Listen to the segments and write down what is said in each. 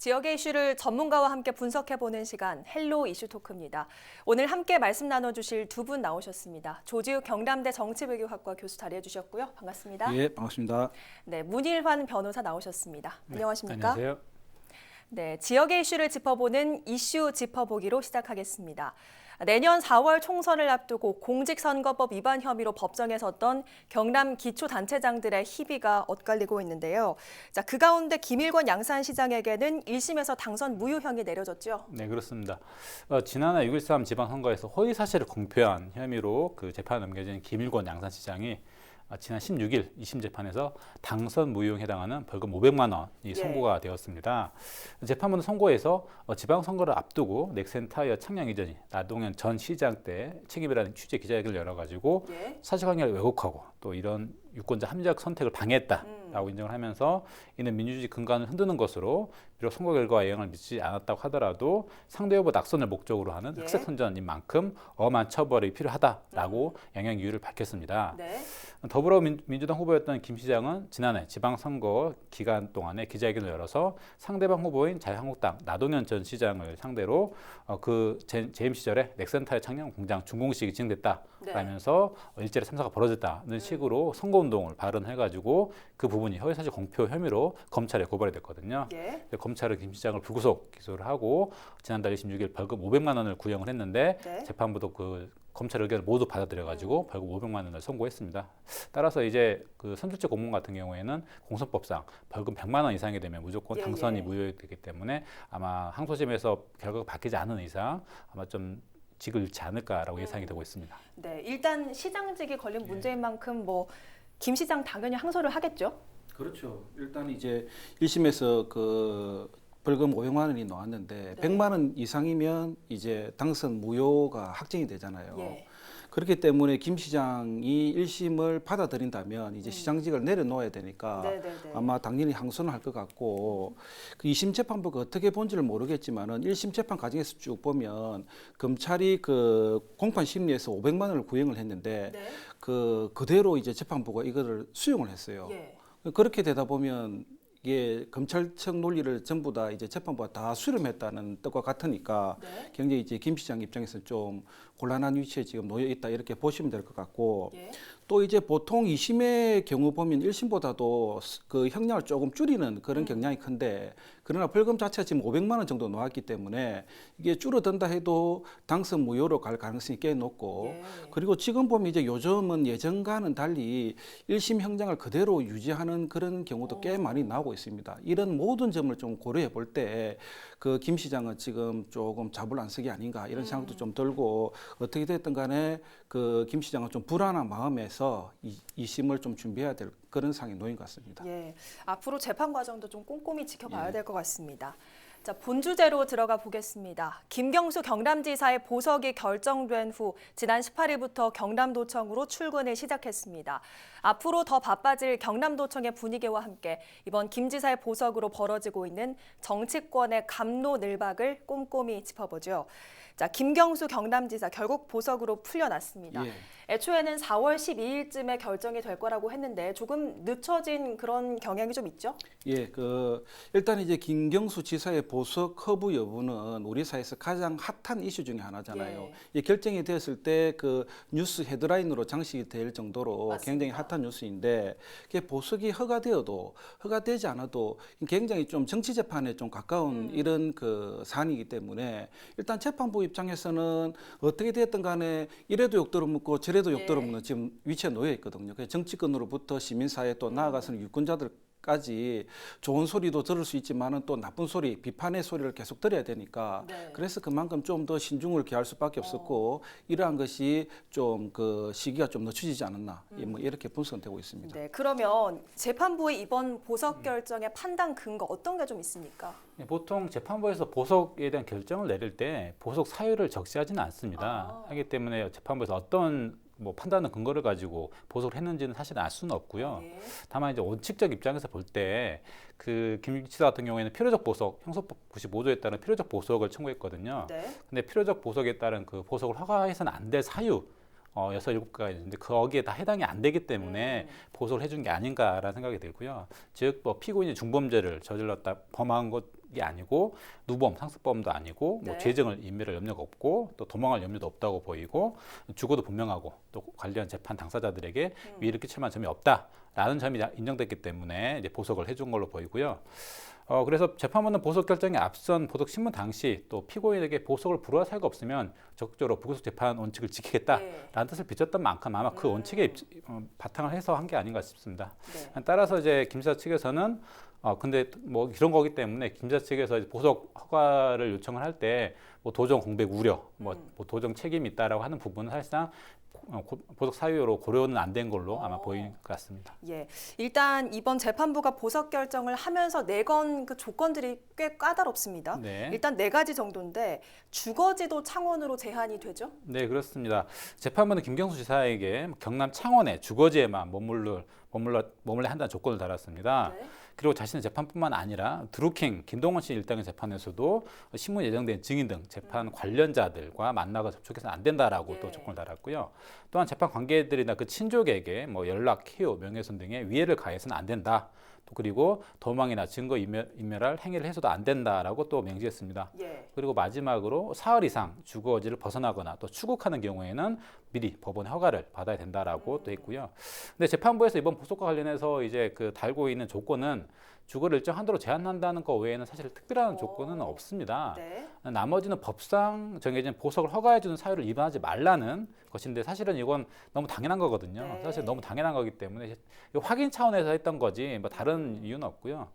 지역의 이슈를 전문가와 함께 분석해보는 시간 헬로 이슈 토크입니다. 오늘 함께 말씀 나눠주실 두 분 나오셨습니다. 조지욱 경남대 정치외교학과 교수 자리해주셨고요. 반갑습니다. 예, 반갑습니다. 네, 문일환 변호사 나오셨습니다. 안녕하십니까? 안녕하세요. 네, 지역의 이슈를 짚어보는 이슈 짚어보기로 시작하겠습니다. 내년 4월 총선을 앞두고 공직선거법 위반 혐의로 법정에 섰던 경남 기초단체장들의 희비가 엇갈리고 있는데요. 자, 그 가운데 김일권 양산시장에게는 1심에서 당선 무효형이 내려졌죠. 네, 그렇습니다. 지난해 6.13 지방선거에서 허위 사실을 공표한 혐의로 재판에 넘겨진 김일권 양산시장이 지난 16일 2심 재판에서 당선 무효에 해당하는 벌금 500만 원이 선고가 되었습니다. 재판부는 선고에서 지방선거를 앞두고 넥센타이어 창녕 이전이 나동현 전 시장 때 책임이라는 취지의 기자회견을 열어가지고 사실관계를 왜곡하고 또 이런 유권자 합리적 선택을 방해했다라고 인정을 하면서 이는 민주주의 근간을 흔드는 것으로 비록 선거 결과에 영향을 미치지 않았다고 하더라도 상대 후보 낙선을 목적으로 하는 흑색 선전인 만큼 엄한 처벌이 필요하다라고 영향 이유를 밝혔습니다. 더불어민주당 후보였던 김 시장은 지난해 지방선거 기간 동안에 기자회견을 열어서 상대방 후보인 자유한국당 나동현 전 시장을 상대로 그 재임 시절에 넥센타이어 창녕 공장 준공식이 진행됐다라면서 일제히 참사가 벌어졌다는 식으로 선거운동을 발언해가지고 그 부분이 허위사실 공표 혐의로 검찰에 고발이 됐거든요. 검찰은 김 시장을 불구속 기소를 하고 지난달 26일 벌금 500만 원을 구형을 했는데 재판부도 그 검찰 의견을 모두 받아들여가지고 벌금 500만 원을 선고했습니다. 따라서 이제 그 선출직 공무원 같은 경우에는 공선법상 벌금 100만 원 이상이 되면 무조건 당선이 무효되기 때문에 아마 항소심에서 결과가 바뀌지 않은 이상 아마 좀 직을 잃지 않을까라고 예상이 되고 있습니다. 네, 일단 시장직이 걸린 문제인 만큼 김 시장 당연히 항소를 하겠죠. 그렇죠. 일단 이제 1심에서 그 벌금 500만 원이 나왔는데 100만 원 이상이면 이제 당선 무효가 확정이 되잖아요. 그렇기 때문에 김 시장이 1심을 받아들인다면 이제 시장직을 내려놓아야 되니까 아마 당연히 항소는 할 것 같고 그 2심 재판부가 어떻게 본지를 모르겠지만은 1심 재판 과정에서 쭉 보면 검찰이 그 공판 심리에서 500만 원을 구형을 했는데 그대로 이제 재판부가 이거를 수용을 했어요. 그렇게 되다 보면 이게 검찰청 논리를 전부 다 이제 재판부가 다 수렴했다는 뜻과 같으니까 굉장히 이제 김 시장 입장에서 좀 곤란한 위치에 지금 놓여 있다 이렇게 보시면 될 것 같고 또 이제 보통 2심의 경우 보면 1심보다도 그 형량을 조금 줄이는 그런 경향이 큰데 그러나 벌금 자체가 지금 500만 원 정도 나왔기 때문에 이게 줄어든다 해도 당선 무효로 갈 가능성이 꽤 높고 그리고 지금 보면 이제 요즘은 예전과는 달리 1심 형량을 그대로 유지하는 그런 경우도 꽤 많이 나오고 있습니다. 이런 모든 점을 좀 고려해 볼 때 그 김 시장은 지금 조금 잡을안쓰기 아닌가 이런 생각도 좀 들고 어떻게 됐든 간에 그 김 시장은 좀 불안한 마음에서 2심을 좀 준비해야 될 그런 상황에 놓인 것 같습니다. 앞으로 재판 과정도 좀 꼼꼼히 지켜봐야 될 것 같습니다. 자, 본주제로 들어가 보겠습니다. 김경수 경남지사의 보석이 결정된 후 지난 18일부터 경남도청으로 출근을 시작했습니다. 앞으로 더 바빠질 경남도청의 분위기와 함께 이번 김 지사의 보석으로 벌어지고 있는 정치권의 갑론을박을 꼼꼼히 짚어보죠. 자, 김경수 경남지사 결국 보석으로 풀려났습니다. 애초에는 4월 12일쯤에 결정이 될 거라고 했는데 조금 늦춰진 그런 경향이 좀 있죠? 일단 이제 김경수 지사의 보석 커브 여부는 우리 사회에서 가장 핫한 이슈 중에 하나잖아요. 결정이 되었을 때 그 뉴스 헤드라인으로 장식이 될 정도로 굉장히 핫한 뉴스인데 보석이 허가되어도 허가되지 않아도 굉장히 좀 정치 재판에 좀 가까운 이런 그 사안이기 때문에 일단 재판부 입장에서는 어떻게 됐든 간에 이래도 욕 들어먹고 저래도 욕 들어먹는 지금 위치에 놓여 있거든요. 정치권으로부터 시민사회 또 나아가서는 유권자들까지 좋은 소리도 들을 수 있지만은 또 나쁜 소리, 비판의 소리를 계속 들어야 되니까 그래서 그만큼 좀 더 신중을 기할 수밖에 없었고 이러한 것이 좀 그 시기가 좀 늦춰지지 않았나 뭐 이렇게 분석은 되고 있습니다. 그러면 재판부의 이번 보석 결정의 판단 근거 어떤 게 좀 있습니까? 보통 재판부에서 보석에 대한 결정을 내릴 때 보석 사유를 적시하지는 않습니다. 하기 때문에 재판부에서 어떤 판단의 근거를 가지고 보석을 했는지는 사실 알 수는 없고요. 다만 이제 원칙적 입장에서 볼 때 그 김 지사 같은 경우에는 필요적 보석, 형사법 95조에 따른 필요적 보석을 청구했거든요. 근데 필요적 보석에 따른 그 보석을 허가해서는 안 될 사유 6, 7개가 있는데 거기에 다 해당이 안 되기 때문에 보석을 해준 게 아닌가라는 생각이 들고요. 즉, 뭐 피고인이 중범죄를 저질렀다 범한 것이 아니고 누범, 상습범도 아니고 뭐 네. 죄증을 인멸할 염려가 없고 또 도망할 염려도 없다고 보이고 주거도 분명하고 또 관련 재판 당사자들에게 위해를 끼칠 만한 점이 없다라는 점이 인정됐기 때문에 이제 보석을 해준 걸로 보이고요. 그래서 재판부는 보석 결정에 앞선 보석 신문 당시 또 피고인에게 보석을 불허할 사유가 없으면 적극적으로 불구속 재판 원칙을 지키겠다라는 뜻을 비췄던 만큼 아마 그 원칙에 바탕을 해서 한 게 아닌가 싶습니다. 네. 따라서 이제 김지사 측에서는 근데 뭐 이런 거기 때문에 김지사 측에서 이제 보석 허가를 요청을 할 때 뭐 도정 공백 우려, 뭐 도정 책임이 있다라고 하는 부분은 사실상 보석 사유로 고려는 안 된 걸로 아마 보이는 것 같습니다. 예, 일단 이번 재판부가 보석 결정을 하면서 내건 그 조건들이 꽤 까다롭습니다. 네. 일단 4가지 정도인데 주거지도 창원으로 제한이 되죠? 네, 그렇습니다. 재판부는 김경수 지사에게 경남 창원의 주거지에만 머물러야 한다는 조건을 달았습니다. 네. 그리고 자신의 재판뿐만 아니라 드루킹 김동원 씨 일당의 재판에서도 신문 예정된 증인 등 재판 관련자들과 만나고 접촉해서는 안 된다라고 예. 또 조건을 달았고요. 또한 재판 관계들이나 그 친족에게 뭐 연락, 키우, 명예훼손 등의 위해를 가해서는 안 된다. 또 그리고 도망이나 증거 인멸할 행위를 해서도 안 된다라고 또 명시했습니다. 예. 그리고 마지막으로 사흘 이상 주거지를 벗어나거나 또 추국하는 경우에는 미리 법원의 허가를 받아야 된다라고 또 했고요. 근데 재판부에서 이번 보석과 관련해서 이제 그 달고 있는 조건은 주거를 일정 한도로 제한한다는 것 외에는 사실 특별한 조건은 없습니다. 네. 나머지는 법상 정해진 보석을 허가해주는 사유를 위반하지 말라는 것인데 사실은 이건 너무 당연한 거거든요. 네. 사실 너무 당연한 거기 때문에 확인 차원에서 했던 거지 뭐 다른 이유는 없고요.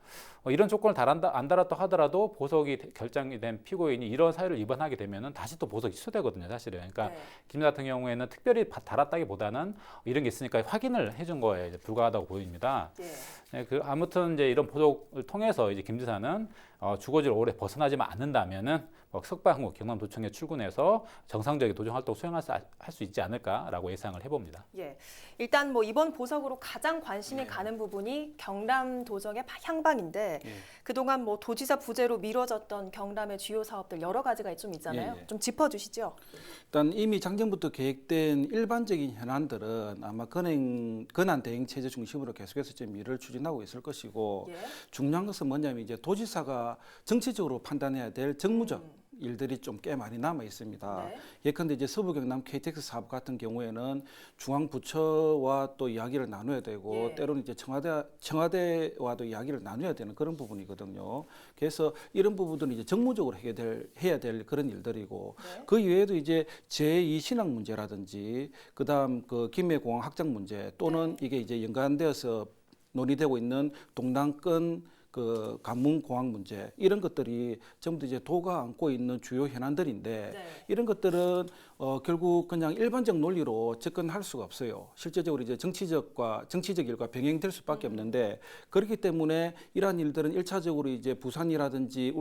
이런 조건을 안 달았다 하더라도 보석이 결정이 된 피고인이 이런 사유를 위반하게 되면은 다시 또 보석이 취소되거든요, 사실은. 그러니까 네. 김 같은 경우에는 특별히 달았다기보다는 이런 게 있으니까 확인을 해준 거에 이제 불과하다고 보입니다. 예. 네, 아무튼 이제 이런 보석을 통해서 이제 김 지사는 주거지를 오래 벗어나지만 않는다면은 석방 후 경남도청에 출근해서 정상적인 도정 활동 수행할 수 있지 않을까라고 예상을 해봅니다. 예. 일단 뭐 이번 보석으로 가장 관심이 가는 부분이 경남도정의 향방인데 그동안 뭐 도지사 부재로 미뤄졌던 경남의 주요 사업들 여러 가지가 좀 있잖아요. 예. 좀 짚어주시죠. 일단 이미 작년부터 계획된 일반적인 현안들은 아마 권한 대행 체제 중심으로 계속해서 지금 일을 추진하고 있을 것이고 예. 중요한 것은 뭐냐면 이제 도지사가 정치적으로 판단해야 될 정무적 일들이 좀 꽤 많이 남아 있습니다. 네. 예컨대 이제 서부 경남 KTX 사업 같은 경우에는 중앙 부처와 또 이야기를 나눠야 되고 예. 때로는 이제 청와대와도 이야기를 나눠야 되는 그런 부분이거든요. 그래서 이런 부분들은 이제 정무적으로 해야 될 그런 일들이고 네. 그 이외에도 이제 제2 신항 문제라든지 그다음 그 김해공항 확장 문제 또는 이게 이제 연관되어서 논의되고 있는 동남권 그 관문공항 문제 이런 것들이 전부 이제 도가 안고 있는 주요 현안들인데 네. 이런 것들은 결국 그냥 일반적 논리로 접근할 수가 없어요. 실제적으로 이제 정치적 일과 병행될 수밖에 없는데 그렇기 때문에 이러한 일들은 일차적으로 이제 부산이라든지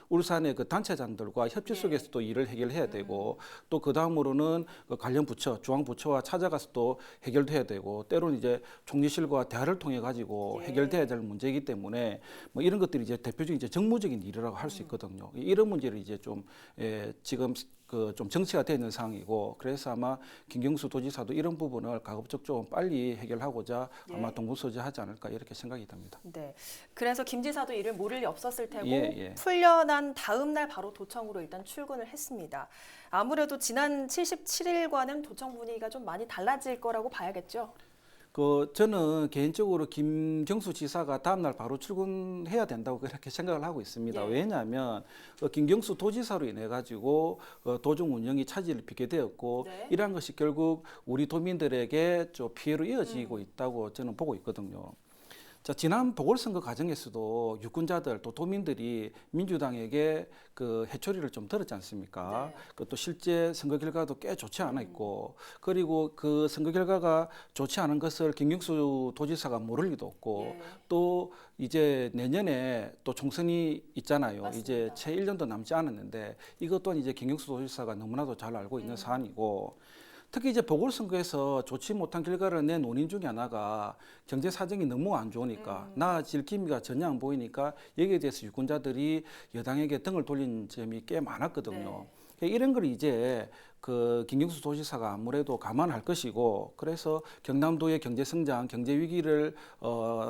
울산의 그 단체장들과 협치 속에서 또 일을 해결해야 되고 또 그 다음으로는 그 관련 부처, 중앙 부처와 찾아가서 또 해결돼야 되고 때로는 이제 총리실과 대화를 통해 가지고 예. 해결돼야 될 문제이기 때문에 뭐 이런 것들이 이제 대표적인 이제 정무적인 일이라고 할 수 있거든요. 이런 문제를 이제 좀 지금 그 좀 정치가 되어 있는 상황이고 그래서 아마 김경수 도지사도 이런 부분을 가급적 좀 빨리 해결하고자 예. 아마 동부서지하지 않을까 이렇게 생각이 듭니다. 네. 그래서 김 지사도 일을 모를 리 없었을 테고 예. 풀려난 다음 날 바로 도청으로 일단 출근을 했습니다. 아무래도 지난 77일과는 도청 분위기가 좀 많이 달라질 거라고 봐야겠죠. 저는 개인적으로 김경수 지사가 다음날 바로 출근해야 된다고 그렇게 생각을 하고 있습니다. 예. 왜냐하면 김경수 도지사로 인해 가지고 도정 운영이 차질을 빚게 되었고 네. 이러한 것이 결국 우리 도민들에게 좀 피해로 이어지고 있다고 저는 보고 있거든요. 자, 지난 보궐선거 과정에서도 유권자들 또 도민들이 민주당에게 그 해초리를 좀 들었지 않습니까? 네. 또 실제 선거 결과도 꽤 좋지 않아 있고 그리고 그 선거 결과가 좋지 않은 것을 김경수 도지사가 모를 리도 없고 예. 또 이제 내년에 또 총선이 있잖아요. 맞습니다. 이제 채 1년도 남지 않았는데 이것 또한 이제 김경수 도지사가 너무나도 잘 알고 있는 사안이고 특히 이제 보궐선거에서 좋지 못한 결과를 낸 원인 중에 하나가 경제 사정이 너무 안 좋으니까 나아질 기미가 전혀 안 보이니까 여기에 대해서 유권자들이 여당에게 등을 돌린 점이 꽤 많았거든요. 네. 이런 걸 이제 그 김경수 도지사가 아무래도 감안할 것이고, 그래서 경남도의 경제 성장, 경제 위기를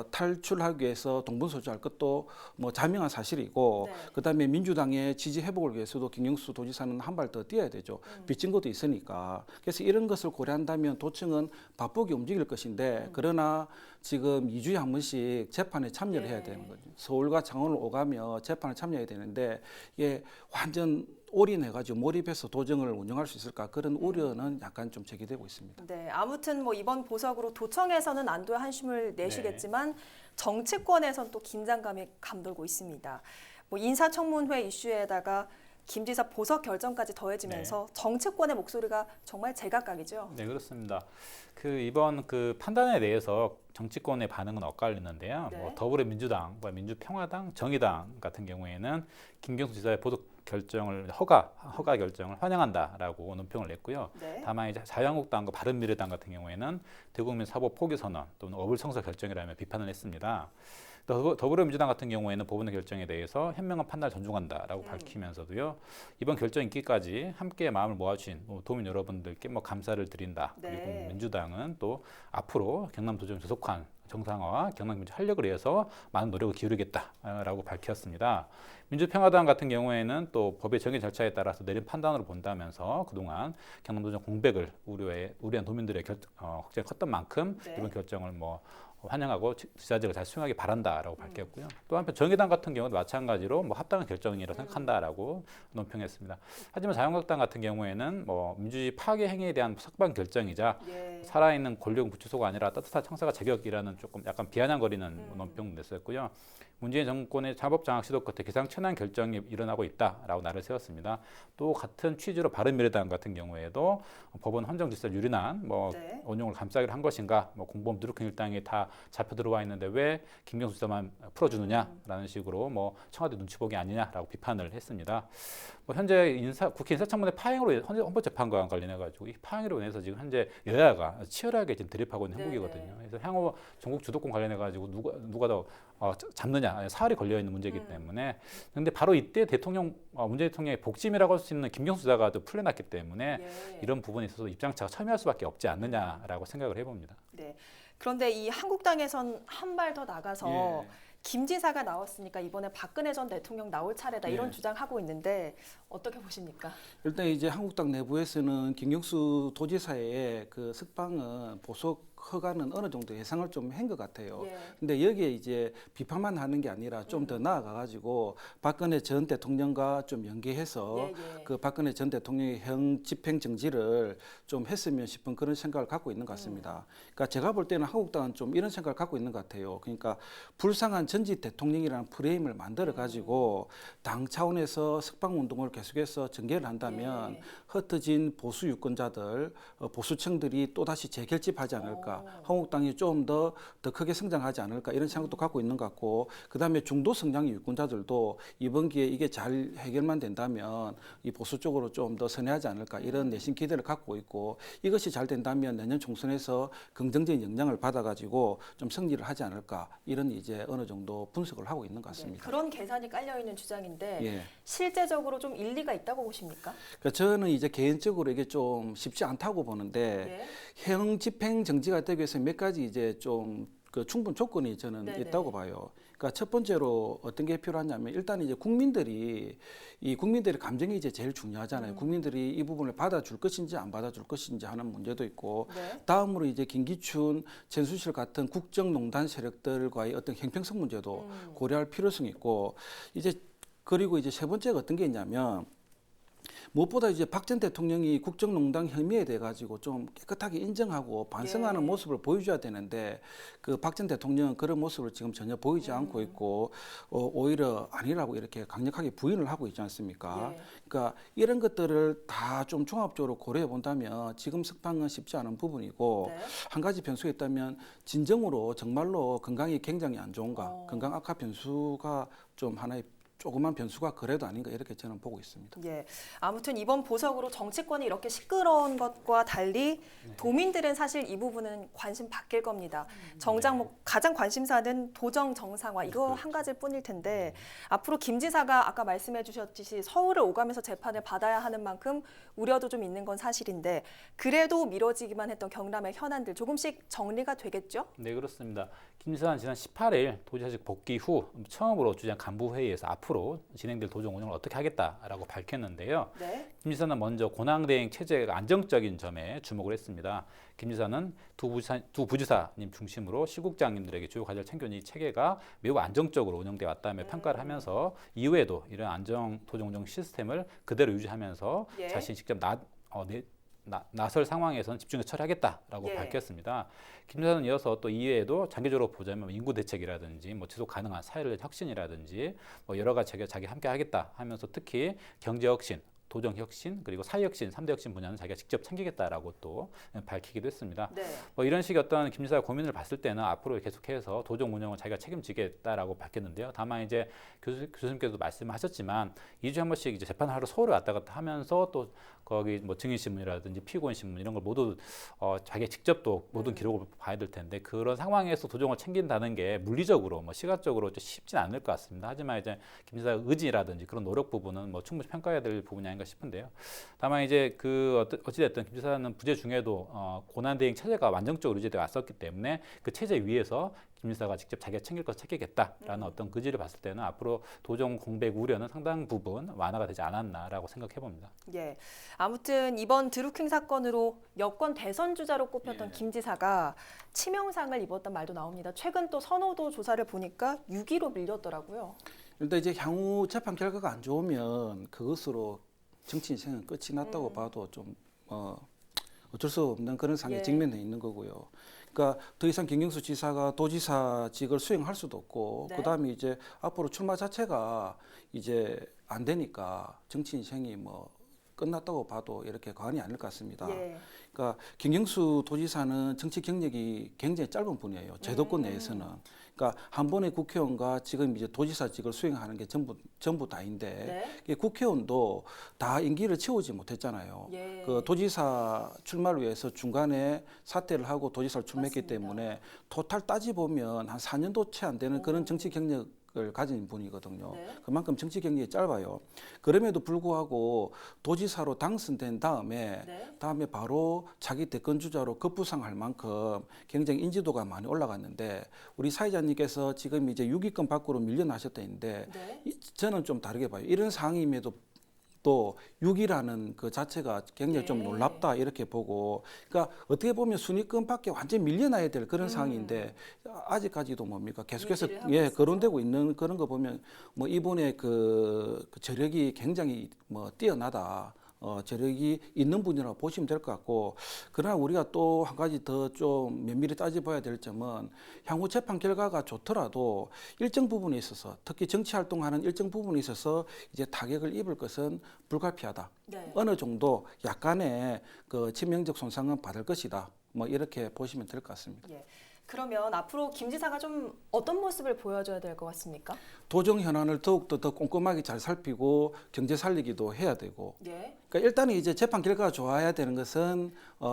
탈출하기 위해서 동분서주할 것도 뭐 자명한 사실이고, 네. 그다음에 민주당의 지지 회복을 위해서도 김경수 도지사는 한 발 더 뛰어야 되죠. 빚진 것도 있으니까. 그래서 이런 것을 고려한다면 도청은 바쁘게 움직일 것인데, 그러나 지금 2주에 한 번씩 재판에 참여를 해야 되는 거죠. 서울과 창원을 오가며 재판에 참여해야 되는데, 이게 완전 올인해가지고 몰입해서 도정을 운영할 수 있을까, 그런 우려는 약간 좀 제기되고 있습니다. 네, 아무튼 뭐 이번 보석으로 도청에서는 안도의 한숨을 내쉬겠지만 정치권에선 또 긴장감이 감돌고 있습니다. 뭐 인사청문회 이슈에다가 김 지사 보석 결정까지 더해지면서 정치권의 목소리가 정말 제각각이죠. 네, 그렇습니다. 이번 판단에 대해서 정치권의 반응은 엇갈리는데요. 네. 뭐 더불어민주당, 민주평화당, 정의당 같은 경우에는 김경수 지사의 보석 결정을 허가 결정을 환영한다라고 논평을 냈고요. 네. 다만 이제 자유한국당과 바른미래당 같은 경우에는 대국민 사법 포기 선언 또는 어불성사 결정이라며 비판을 했습니다. 더불어민주당 같은 경우에는 법원의 결정에 대해서 현명한 판단을 존중한다라고 밝히면서도요, 이번 결정 있기까지 함께 마음을 모아주신 도민 여러분들께 감사를 드린다. 네. 그리고 민주당은 또 앞으로 경남도정 조속한 정상화와 경남민주 활력을 위해서 많은 노력을 기울이겠다라고 밝혔습니다. 민주평화당 같은 경우에는 또 법의 정의 절차에 따라서 내린 판단으로 본다면서 그동안 경남도정 공백을 우려한 도민들의 걱정이 컸던 만큼 이번 결정을 환영하고 지자체가 잘 수용하기 바란다라고 밝혔고요. 또 한편 정의당 같은 경우도 마찬가지로 합당한 결정이라고 생각한다라고 논평했습니다. 하지만 자유한국당 같은 경우에는 민주주의 파괴 행위에 대한 석방 결정이자 살아있는 권력 구치소가 아니라 따뜻한 청사가 제격이라는 조금 약간 비아냥거리는 논평을 냈었고요. 문재인 정권의 자법 장악 시도 끝에 기상천외한 결정이 일어나고 있다라고 날을 세웠습니다. 또 같은 취지로 바른미래당 같은 경우에도 법원 헌정 질서 유린한 운용을 감싸기로 한 것인가, 공범 누르킹 일당이 다 잡혀 들어와 있는데 왜 김경수 지사만 풀어주느냐라는 식으로 청와대 눈치 보기 아니냐라고 비판을 했습니다. 현재 국회 인사청문회 파행으로 헌법재판관 관련해 가지고 이 파행으로 인해서 지금 현재 여야가 치열하게 지금 대립하고 있는 형국이거든요. 그래서 향후 전국 주도권 관련해 가지고 누가 더 잡느냐, 사활이 걸려 있는 문제이기 때문에. 그런데 바로 이때 문재인 대통령의 복심이라고 할 수 있는 김경수 지사가 또 풀려났기 때문에 이런 부분에 있어서 입장차가 첨예할 수밖에 없지 않느냐라고 생각을 해봅니다. 네. 그런데 이 한국당에선 한 발 더 나가서 김 지사가 나왔으니까 이번에 박근혜 전 대통령 나올 차례다 이런 주장하고 있는데 어떻게 보십니까? 일단 이제 한국당 내부에서는 김경수 도지사의 그 석방은 보석 허가는 어느 정도 예상을 좀 한 것 같아요. 근데 여기에 이제 비판만 하는 게 아니라 좀 더 나아가가지고 박근혜 전 대통령과 좀 연계해서 그 박근혜 전 대통령의 형 집행 정지를 좀 했으면 싶은 그런 생각을 갖고 있는 것 같습니다. 그러니까 제가 볼 때는 한국당은 좀 이런 생각을 갖고 있는 것 같아요. 그러니까 불쌍한 전직 대통령이라는 프레임을 만들어가지고 당 차원에서 석방 운동을 계속해서 전개를 한다면 흩어진 보수 유권자들, 보수층들이 또다시 재결집하지 않을까. 한국당이 좀 더 크게 성장하지 않을까 이런 생각도 갖고 있는 것 같고, 그다음에 중도 성장의 유권자들도 이번 기회에 이게 잘 해결만 된다면 이 보수 쪽으로 좀 더 선회하지 않을까 이런 내심 기대를 갖고 있고, 이것이 잘 된다면 내년 총선에서 긍정적인 영향을 받아가지고 좀 승리를 하지 않을까 이런 이제 어느 정도 분석을 하고 있는 것 같습니다. 그런 계산이 깔려 있는 주장인데 실제적으로 좀 일리가 있다고 보십니까? 그러니까 저는 이제 개인적으로 이게 좀 쉽지 않다고 보는데 형 집행 정지가 되기 위해서 몇 가지 이제 좀 그 충분 조건이 저는 있다고 봐요. 그러니까 첫 번째로 어떤 게 필요하냐면 일단 이제 국민들의 감정이 이제 제일 중요하잖아요. 국민들이 이 부분을 받아줄 것인지 안 받아줄 것인지 하는 문제도 있고, 다음으로 이제 김기춘, 최순실 같은 국정농단 세력들과의 어떤 형평성 문제도 고려할 필요성이 있고, 그리고 이제 세 번째가 어떤 게 있냐면 무엇보다 이제 박 전 대통령이 국정농단 혐의에 대해 가지고 좀 깨끗하게 인정하고 반성하는 모습을 보여줘야 되는데 그 박 전 대통령은 그런 모습을 지금 전혀 보이지 않고 있고 오히려 아니라고 이렇게 강력하게 부인을 하고 있지 않습니까? 그러니까 이런 것들을 다 좀 종합적으로 고려해 본다면 지금 석방은 쉽지 않은 부분이고, 한 가지 변수가 있다면 진정으로 정말로 건강이 굉장히 안 좋은가, 건강 악화 변수가 좀 하나의 조그만 변수가 그래도 아닌가 이렇게 저는 보고 있습니다. 예, 아무튼 이번 보석으로 정치권이 이렇게 시끄러운 것과 달리 도민들은 사실 이 부분은 관심 바뀔 겁니다. 정작 뭐 가장 관심사는 도정 정상화 이거 한 가지일 뿐일 텐데 앞으로 김 지사가 아까 말씀해 주셨듯이 서울을 오가면서 재판을 받아야 하는 만큼 우려도 좀 있는 건 사실인데 그래도 미뤄지기만 했던 경남의 현안들 조금씩 정리가 되겠죠? 네, 그렇습니다. 김 지사는 지난 18일 도지사직 복귀 후 처음으로 주재한 간부 회의에서 앞으로 진행될 도정 운영을 어떻게 하겠다라고 밝혔는데요. 네. 김 지사는 먼저 고난대행 체제가 안정적인 점에 주목을 했습니다. 김 지사는 두 부지사님 중심으로 시국장님들에게 주요 과제를 챙겨온 이 체계가 매우 안정적으로 운영돼 왔다며 평가를 하면서 이후에도 이런 안정 도정 운영 시스템을 그대로 유지하면서 예. 자신이 직접 나설 상황에서는 집중해서 처리하겠다라고 예. 밝혔습니다. 김 지사는 이어서 또 이외에도 장기적으로 보자면 인구 대책이라든지 뭐 지속 가능한 사회를 혁신이라든지 뭐 여러 가지 자기 함께 하겠다 하면서 특히 경제 혁신, 도정 혁신 그리고 사회 혁신 3대 혁신 분야는 자기가 직접 챙기겠다라고 또 밝히기도 했습니다. 네. 뭐 이런 식의 어떤 김 지사의 고민을 봤을 때는 앞으로 계속해서 도정 운영을 자기가 책임지겠다라고 밝혔는데요. 다만 이제 교수님께서도 말씀하셨지만 2주에 한 번씩 이제 재판을 하러 서울에 왔다 갔다 하면서 또 거기 뭐 증인 신문이라든지 피고인 신문 이런 걸 모두 자기가 직접 또 모든 기록을 봐야 될 텐데 그런 상황에서 도정을 챙긴다는 게 물리적으로 뭐 시각적으로 좀 쉽진 않을 것 같습니다. 하지만 이제 김 지사의 의지라든지 그런 노력 부분은 뭐 충분히 평가해야 될 부분이 아닌가 싶은데요. 다만 이제 그 어찌됐든 김 지사는 부재 중에도 고난대행 체제가 완전적으로 유지되어 왔었기 때문에 그 체제 위에서 김 지사가 직접 자기가 챙길 것 챙기겠다라는 어떤 의지를 봤을 때는 앞으로 도정 공백 우려는 상당 부분 완화가 되지 않았나라고 생각해 봅니다. 예. 아무튼 이번 드루킹 사건으로 여권 대선 주자로 꼽혔던 김 지사가 치명상을 입었단 말도 나옵니다. 최근 또 선호도 조사를 보니까 6위로 밀렸더라고요. 일단 이제 향후 재판 결과가 안 좋으면 그것으로 정치 인생은 끝이 났다고 봐도 좀 어쩔 수 없는 그런 상황에 예. 직면해 있는 거고요. 그러니까 더 이상 김경수 지사가 도지사직을 수행할 수도 없고 네. 그다음에 이제 앞으로 출마 자체가 이제 안 되니까 정치 인생이 뭐 끝났다고 봐도 이렇게 과언이 아닐 것 같습니다. 예. 그러니까 김경수 도지사는 정치 경력이 굉장히 짧은 분이에요. 제도권 내에서는. 그러니까 한 번의 국회의원과 지금 이제 도지사직을 수행하는 게 전부 다인데 네. 국회의원도 다 임기를 채우지 못했잖아요. 예. 그 도지사 출마를 위해서 중간에 사퇴를 하고 도지사를 출마했기 맞습니다. 때문에 토탈 따지 보면 한 4년도 채 안 되는 그런 정치 경력 을 가진 분이거든요. 네. 그만큼 정치 경력이 짧아요. 그럼에도 불구하고 도지사로 당선된 다음에 네. 바로 자기 대권 주자로 급부상할 만큼 굉장히 인지도가 많이 올라갔는데 우리 사회자님께서 지금 이제 6위권 밖으로 밀려나셨다는데 네. 저는 좀 다르게 봐요. 이런 상황임에도 또 6위라는 그 자체가 굉장히 좀 네. 놀랍다 이렇게 보고 그러니까 어떻게 보면 순위권밖에 완전히 밀려나야 될 그런 상황인데 아직까지도 뭡니까 계속해서 유지를 하고 예 있어서. 거론되고 있는 그런 거 보면 뭐 이분의 그 저력이 굉장히 뭐 뛰어나다. 저력이 있는 분이라고 보시면 될 것 같고 그러나 우리가 또 한 가지 더 좀 면밀히 따져봐야 될 점은 향후 재판 결과가 좋더라도 일정 부분에 있어서 특히 정치 활동하는 일정 부분에 있어서 이제 타격을 입을 것은 불가피하다. 네. 어느 정도 약간의 그 치명적 손상은 받을 것이다. 뭐 이렇게 보시면 될 것 같습니다. 예. 그러면 앞으로 김 지사가 좀 어떤 모습을 보여줘야 될 것 같습니까? 도정 현안을 더욱더 더 꼼꼼하게 잘 살피고 경제 살리기도 해야 되고 예. 그러니까 일단은 이제 재판 결과가 좋아야 되는 것은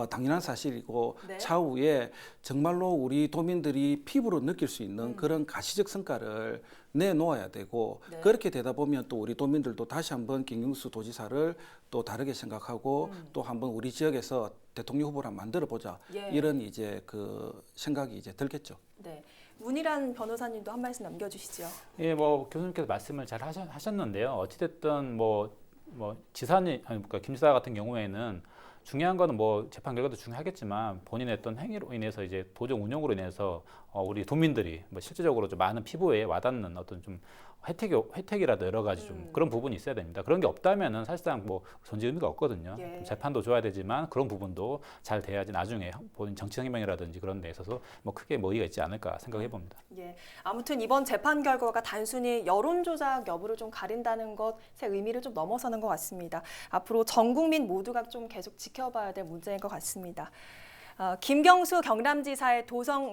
당연한 사실이고 네. 차후에 정말로 우리 도민들이 피부로 느낄 수 있는 그런 가시적 성과를 내놓아야 되고 네. 그렇게 되다 보면 또 우리 도민들도 다시 한번 김경수 도지사를 또 다르게 생각하고 또 한번 우리 지역에서 대통령 후보를 만들어 보자 예. 이런 이제 그 생각이 이제 들겠죠. 네. 문희란 변호사님도 한 말씀 남겨주시죠. 예, 뭐 교수님께서 말씀을 잘 하셨는데요. 어찌됐든 뭐 지사님, 그러니까 김 지사 같은 경우에는 중요한 거는 뭐 재판 결과도 중요하겠지만 본인의 어떤 행위로 인해서 이제 도정 운영으로 인해서 우리 도민들이 뭐 실질적으로 좀 많은 피부에 와닿는 어떤 좀 혜택이라도 여러 가지 좀 그런 부분이 있어야 됩니다. 그런 게 없다면은 사실상 뭐 존재 의미가 없거든요. 예. 재판도 좋아야 되지만 그런 부분도 잘 돼야지 나중에 본인 정치 생명이라든지 그런 데 있어서 뭐 크게 뭐 의의가 있지 않을까 생각해 봅니다. 예. 아무튼 이번 재판 결과가 단순히 여론 조작 여부를 좀 가린다는 것의 의미를 좀 넘어서는 것 같습니다. 앞으로 전 국민 모두가 좀 계속 지켜봐야 될 문제인 것 같습니다. 김경수 경남지사의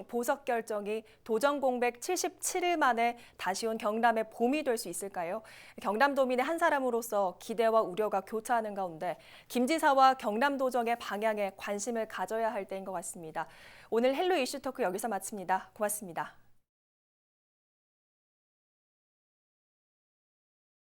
보석 결정이 도정 공백 77일 만에 다시 온 경남의 봄이 될 수 있을까요? 경남도민의 한 사람으로서 기대와 우려가 교차하는 가운데 김 지사와 경남도정의 방향에 관심을 가져야 할 때인 것 같습니다. 오늘 헬로 이슈 토크 여기서 마칩니다. 고맙습니다.